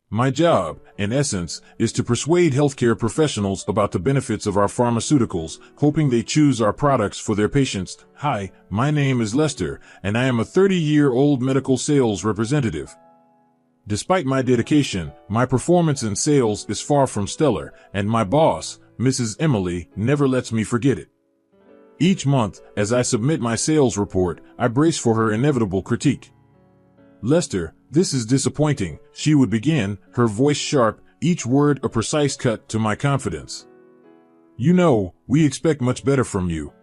My job, in essence, is to persuade healthcare professionals about the benefits of our pharmaceuticals, hoping they choose our products for their patients. Hi, my name is Lester, and I am a 30-year-old medical sales representative. Despite my dedication, my performance in sales is far from stellar, and my boss, Mrs. Emily, never lets me forget it. Each month, as I submit my sales report, I brace for her inevitable critique. "Lester, this is disappointing," she would begin, her voice sharp, each word a precise cut to my confidence. "You know, we expect much better from you."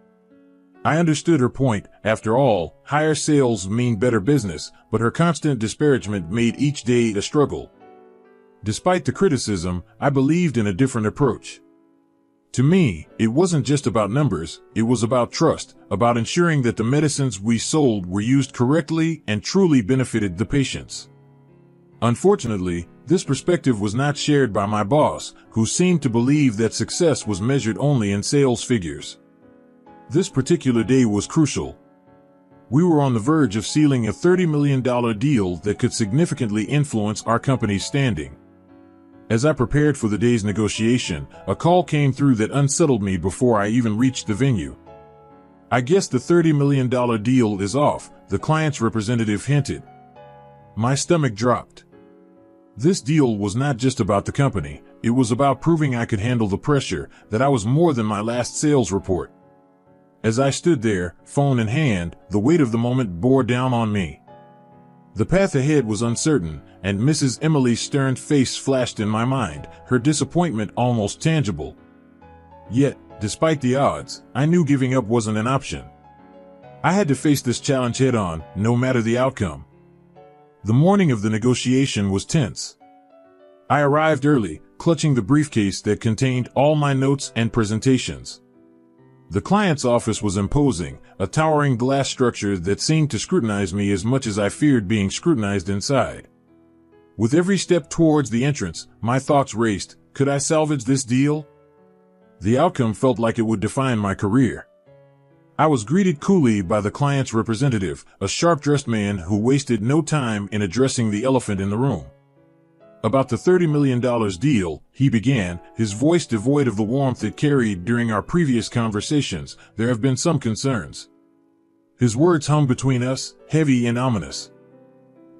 I understood her point. After all, higher sales mean better business, but her constant disparagement made each day a struggle. Despite the criticism, I believed in a different approach. To me, it wasn't just about numbers, it was about trust, about ensuring that the medicines we sold were used correctly and truly benefited the patients. Unfortunately, this perspective was not shared by my boss, who seemed to believe that success was measured only in sales figures. This particular day was crucial. We were on the verge of sealing a $30 million deal that could significantly influence our company's standing. As I prepared for the day's negotiation, a call came through that unsettled me before I even reached the venue. "I guess the $30 million deal is off," the client's representative hinted. My stomach dropped. This deal was not just about the company, it was about proving I could handle the pressure, that I was more than my last sales report. As I stood there, phone in hand, the weight of the moment bore down on me. The path ahead was uncertain, and Mrs. Emily's stern face flashed in my mind, her disappointment almost tangible. Yet, despite the odds, I knew giving up wasn't an option. I had to face this challenge head-on, no matter the outcome. The morning of the negotiation was tense. I arrived early, clutching the briefcase that contained all my notes and presentations. The client's office was imposing, a towering glass structure that seemed to scrutinize me as much as I feared being scrutinized inside. With every step towards the entrance, my thoughts raced. Could I salvage this deal? The outcome felt like it would define my career. I was greeted coolly by the client's representative, a sharp-dressed man who wasted no time in addressing the elephant in the room. "About the $30 million deal," he began, his voice devoid of the warmth it carried during our previous conversations. "There have been some concerns." His words hummed between us, heavy and ominous.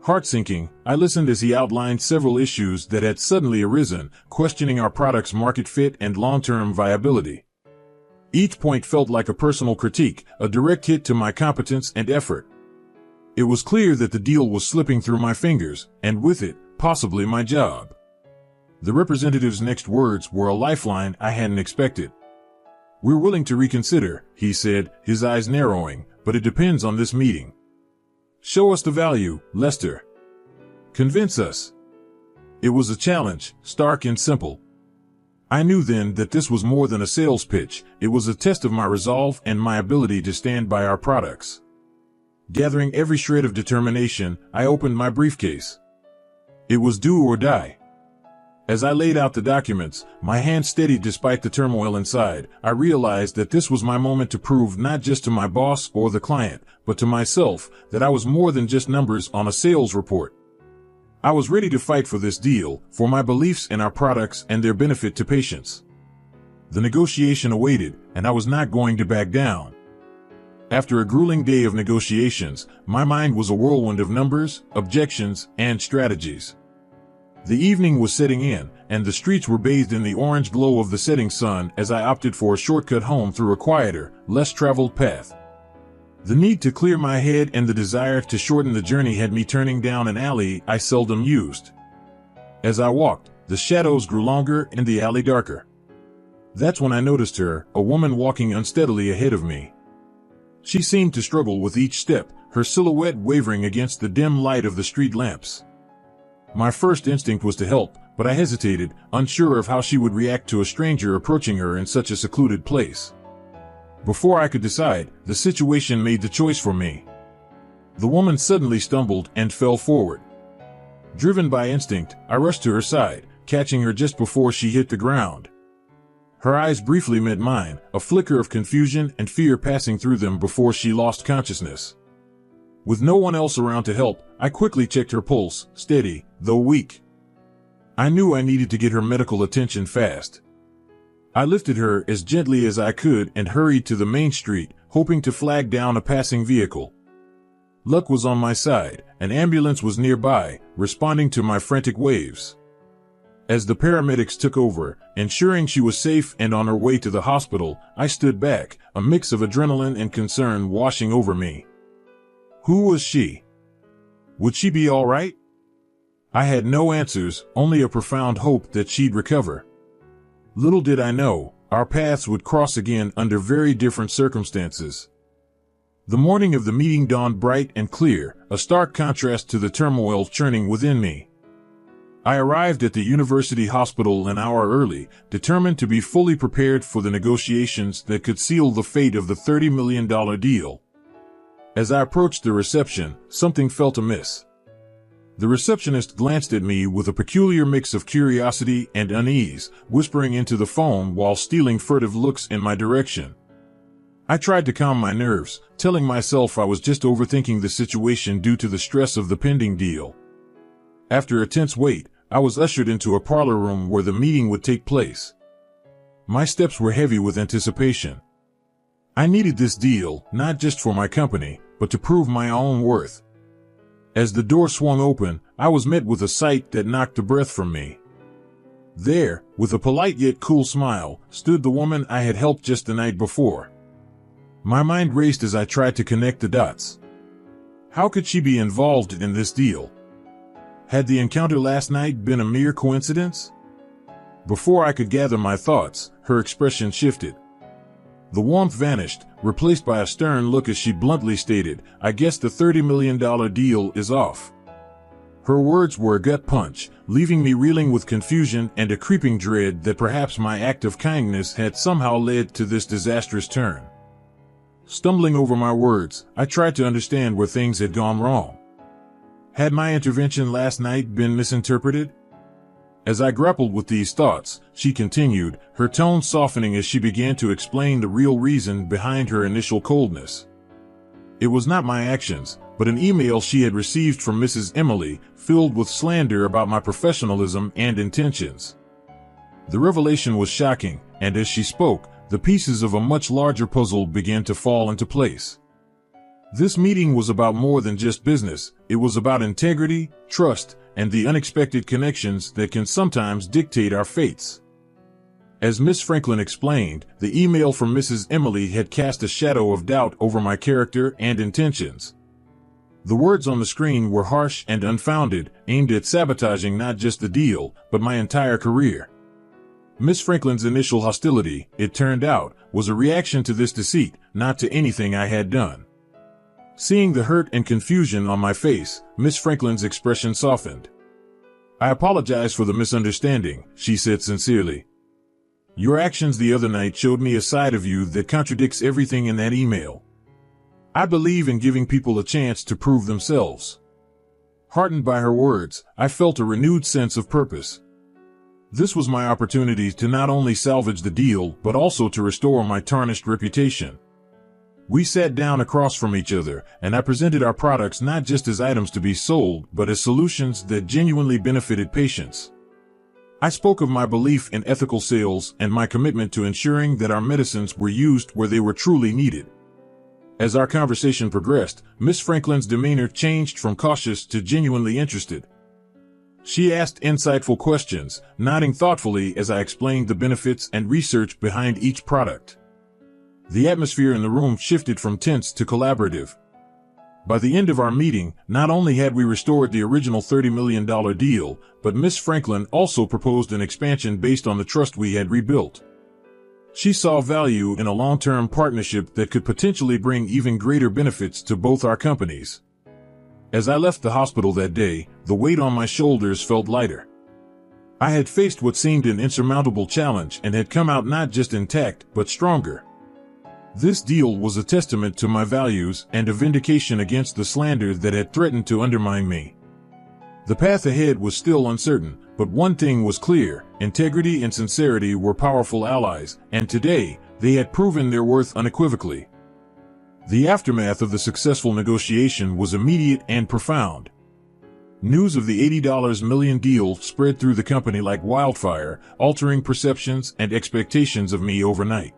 Heart-sinking, I listened as he outlined several issues that had suddenly arisen, questioning our product's market fit and long-term viability. Each point felt like a personal critique, a direct hit to my competence and effort. It was clear that the deal was slipping through my fingers, and with it, possibly my job. The representative's next words were a lifeline I hadn't expected. "We're willing to reconsider," he said, his eyes narrowing, "but it depends on this meeting. Show us the value, Lester. Convince us." It was a challenge, stark and simple. I knew then that this was more than a sales pitch, it was a test of my resolve and my ability to stand by our products. Gathering every shred of determination, I opened my briefcase. It was do or die. As I laid out the documents, my hand steadied despite the turmoil inside. I realized that this was my moment to prove not just to my boss or the client, but to myself, that I was more than just numbers on a sales report. I was ready to fight for this deal, for my beliefs in our products and their benefit to patients. The negotiation awaited, and I was not going to back down. After a grueling day of negotiations, my mind was a whirlwind of numbers, objections, and strategies. The evening was setting in, and the streets were bathed in the orange glow of the setting sun as I opted for a shortcut home through a quieter, less traveled path. The need to clear my head and the desire to shorten the journey had me turning down an alley I seldom used. As I walked, the shadows grew longer and the alley darker. That's when I noticed her, a woman walking unsteadily ahead of me. She seemed to struggle with each step, her silhouette wavering against the dim light of the street lamps. My first instinct was to help, but I hesitated, unsure of how she would react to a stranger approaching her in such a secluded place. Before I could decide, the situation made the choice for me. The woman suddenly stumbled and fell forward. Driven by instinct, I rushed to her side, catching her just before she hit the ground. Her eyes briefly met mine, a flicker of confusion and fear passing through them before she lost consciousness. With no one else around to help, I quickly checked her pulse, steady, though weak. I knew I needed to get her medical attention fast. I lifted her as gently as I could and hurried to the main street, hoping to flag down a passing vehicle. Luck was on my side. An ambulance was nearby, responding to my frantic waves. As the paramedics took over, ensuring she was safe and on her way to the hospital, I stood back, a mix of adrenaline and concern washing over me. Who was she? Would she be all right? I had no answers, only a profound hope that she'd recover. Little did I know, our paths would cross again under very different circumstances. The morning of the meeting dawned bright and clear, a stark contrast to the turmoil churning within me. I arrived at the university hospital an hour early, determined to be fully prepared for the negotiations that could seal the fate of the $30 million deal. As I approached the reception, something felt amiss. The receptionist glanced at me with a peculiar mix of curiosity and unease, whispering into the phone while stealing furtive looks in my direction. I tried to calm my nerves, telling myself I was just overthinking the situation due to the stress of the pending deal. After a tense wait, I was ushered into a parlor room where the meeting would take place. My steps were heavy with anticipation. I needed this deal, not just for my company, but to prove my own worth. As the door swung open, I was met with a sight that knocked the breath from me. There, with a polite yet cool smile, stood the woman I had helped just the night before. My mind raced as I tried to connect the dots. How could she be involved in this deal? Had the encounter last night been a mere coincidence? Before I could gather my thoughts, her expression shifted. The warmth vanished, replaced by a stern look as she bluntly stated, "I guess the $30 million deal is off." Her words were a gut punch, leaving me reeling with confusion and a creeping dread that perhaps my act of kindness had somehow led to this disastrous turn. Stumbling over my words, I tried to understand where things had gone wrong. Had my intervention last night been misinterpreted? As I grappled with these thoughts, she continued, her tone softening as she began to explain the real reason behind her initial coldness. It was not my actions, but an email she had received from Mrs. Emily, filled with slander about my professionalism and intentions. The revelation was shocking, and as she spoke, the pieces of a much larger puzzle began to fall into place. This meeting was about more than just business. It was about integrity, trust, and the unexpected connections that can sometimes dictate our fates. As Miss Franklin explained, the email from Mrs. Emily had cast a shadow of doubt over my character and intentions. The words on the screen were harsh and unfounded, aimed at sabotaging not just the deal, but my entire career. Miss Franklin's initial hostility, it turned out, was a reaction to this deceit, not to anything I had done. Seeing the hurt and confusion on my face, Miss Franklin's expression softened. "I apologize for the misunderstanding," she said sincerely. "Your actions the other night showed me a side of you that contradicts everything in that email. I believe in giving people a chance to prove themselves." Heartened by her words, I felt a renewed sense of purpose. This was my opportunity to not only salvage the deal, but also to restore my tarnished reputation. We sat down across from each other, and I presented our products not just as items to be sold, but as solutions that genuinely benefited patients. I spoke of my belief in ethical sales and my commitment to ensuring that our medicines were used where they were truly needed. As our conversation progressed, Miss Franklin's demeanor changed from cautious to genuinely interested. She asked insightful questions, nodding thoughtfully as I explained the benefits and research behind each product. The atmosphere in the room shifted from tense to collaborative. By the end of our meeting, not only had we restored the original $30 million deal, but Miss Franklin also proposed an expansion based on the trust we had rebuilt. She saw value in a long-term partnership that could potentially bring even greater benefits to both our companies. As I left the hospital that day, the weight on my shoulders felt lighter. I had faced what seemed an insurmountable challenge and had come out not just intact, but stronger. This deal was a testament to my values and a vindication against the slander that had threatened to undermine me. The path ahead was still uncertain, but one thing was clear: integrity and sincerity were powerful allies, and today, they had proven their worth unequivocally. The aftermath of the successful negotiation was immediate and profound. News of the $80 million deal spread through the company like wildfire, altering perceptions and expectations of me overnight.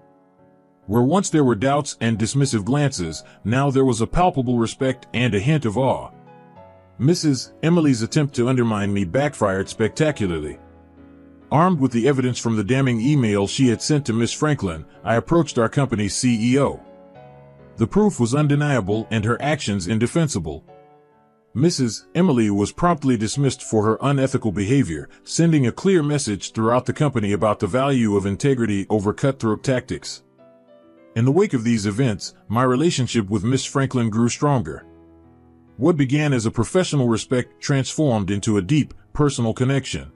Where once there were doubts and dismissive glances, now there was a palpable respect and a hint of awe. Mrs. Emily's attempt to undermine me backfired spectacularly. Armed with the evidence from the damning email she had sent to Miss Franklin, I approached our company's CEO. The proof was undeniable and her actions indefensible. Mrs. Emily was promptly dismissed for her unethical behavior, sending a clear message throughout the company about the value of integrity over cutthroat tactics. In the wake of these events, my relationship with Miss Franklin grew stronger. What began as a professional respect transformed into a deep, personal connection.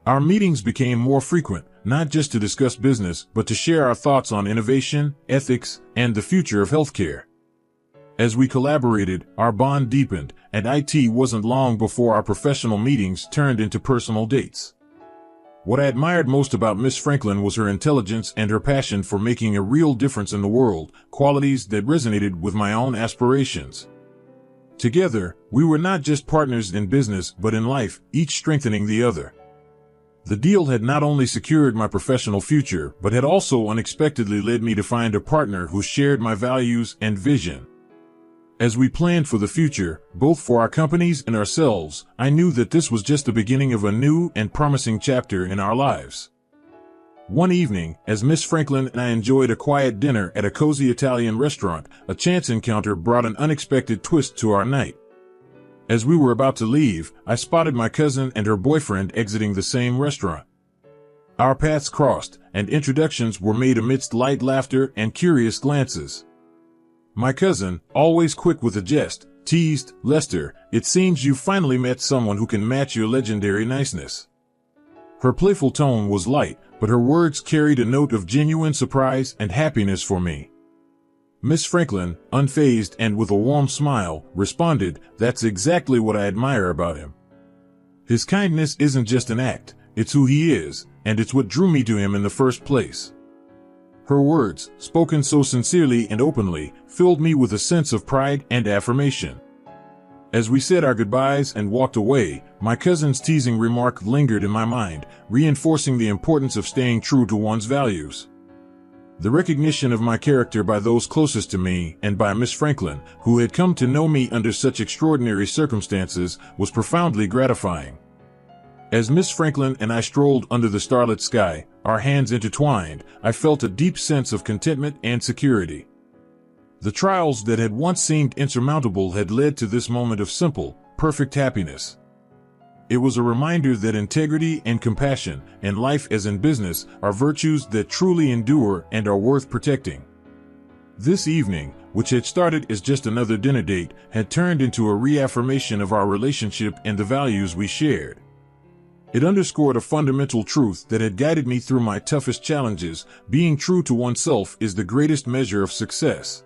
Our meetings became more frequent, not just to discuss business, but to share our thoughts on innovation, ethics, and the future of healthcare. As we collaborated, our bond deepened, and it wasn't long before our professional meetings turned into personal dates. What I admired most about Miss Franklin was her intelligence and her passion for making a real difference in the world, qualities that resonated with my own aspirations. Together, we were not just partners in business but in life, each strengthening the other. The deal had not only secured my professional future, but had also unexpectedly led me to find a partner who shared my values and vision. As we planned for the future, both for our companies and ourselves, I knew that this was just the beginning of a new and promising chapter in our lives. One evening, as Miss Franklin and I enjoyed a quiet dinner at a cozy Italian restaurant, a chance encounter brought an unexpected twist to our night. As we were about to leave, I spotted my cousin and her boyfriend exiting the same restaurant. Our paths crossed, and introductions were made amidst light laughter and curious glances. My cousin, always quick with a jest, teased, "Lester, it seems you finally met someone who can match your legendary niceness." Her playful tone was light, but her words carried a note of genuine surprise and happiness for me. Miss Franklin, unfazed and with a warm smile, responded, "That's exactly what I admire about him. His kindness isn't just an act, it's who he is, and it's what drew me to him in the first place." Her words, spoken so sincerely and openly, filled me with a sense of pride and affirmation. As we said our goodbyes and walked away, my cousin's teasing remark lingered in my mind, reinforcing the importance of staying true to one's values. The recognition of my character by those closest to me and by Miss Franklin, who had come to know me under such extraordinary circumstances, was profoundly gratifying. As Miss Franklin and I strolled under the starlit sky, our hands intertwined, I felt a deep sense of contentment and security. The trials that had once seemed insurmountable had led to this moment of simple, perfect happiness. It was a reminder that integrity and compassion, in life as in business, are virtues that truly endure and are worth protecting. This evening, which had started as just another dinner date, had turned into a reaffirmation of our relationship and the values we shared. It underscored a fundamental truth that had guided me through my toughest challenges: being true to oneself is the greatest measure of success.